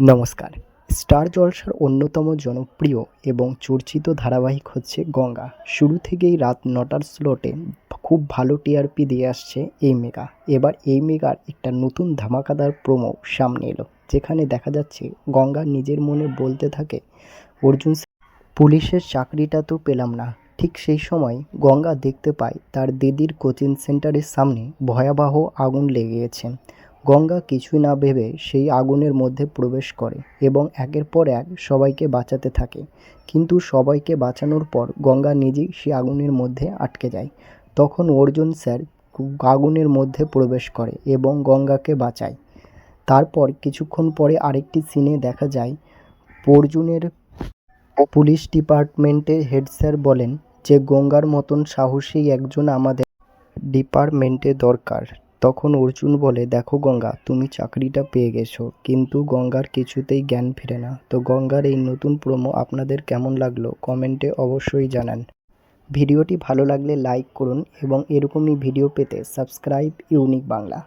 নমস্কার। স্টার জলসার অন্যতম জনপ্রিয় এবং চর্চিত ধারাবাহিক হচ্ছে গঙ্গা। শুরু থেকেই রাত ৯টার স্লটে খুব ভালো টিআরপি দিয়ে আসছে এই মেগা। এবার এই মেগার একটা নতুন ধামাকাদার প্রোমো সামনে এলো, যেখানে দেখা যাচ্ছে গঙ্গা নিজের মনে বলতে থাকে, অর্জুন পুলিশের চাকরিটা তো পেলাম না। ঠিক সেই সময় গঙ্গা দেখতে পায় তার দিদির কোচিং সেন্টারের সামনে ভয়াবহ আগুন লেগে গেছে। গঙ্গা কিছুই না ভেবে সেই আগুনের মধ্যে প্রবেশ করে এবং একের পর এক সবাইকে বাঁচাতে থাকে। কিন্তু সবাইকে বাঁচানোর পর গঙ্গা নিজেই সেই আগুনের মধ্যে আটকে যায়। তখন অর্জুন স্যার আগুনের মধ্যে প্রবেশ করে এবং গঙ্গাকে বাঁচায়। তারপর কিছুক্ষণ পরে আরেকটি সিনে দেখা যায়, অর্জুনের পুলিশ ডিপার্টমেন্টের হেড স্যার বলেন যে গঙ্গার মতন সাহসী একজন আমাদের ডিপার্টমেন্টে দরকার। তখন অর্জুন বলে, দেখো গঙ্গা, তুমি চাকরিটা পেয়ে গেছো, কিন্তু গঙ্গার কিছুতেই জ্ঞান ফিরে না। তো গঙ্গার এই নতুন প্রোমো আপনাদের কেমন লাগলো কমেন্টে অবশ্যই জানান। ভিডিওটি ভালো লাগলে লাইক করুন এবং এরকমই ভিডিও পেতে সাবস্ক্রাইব ইউনিক বাংলা।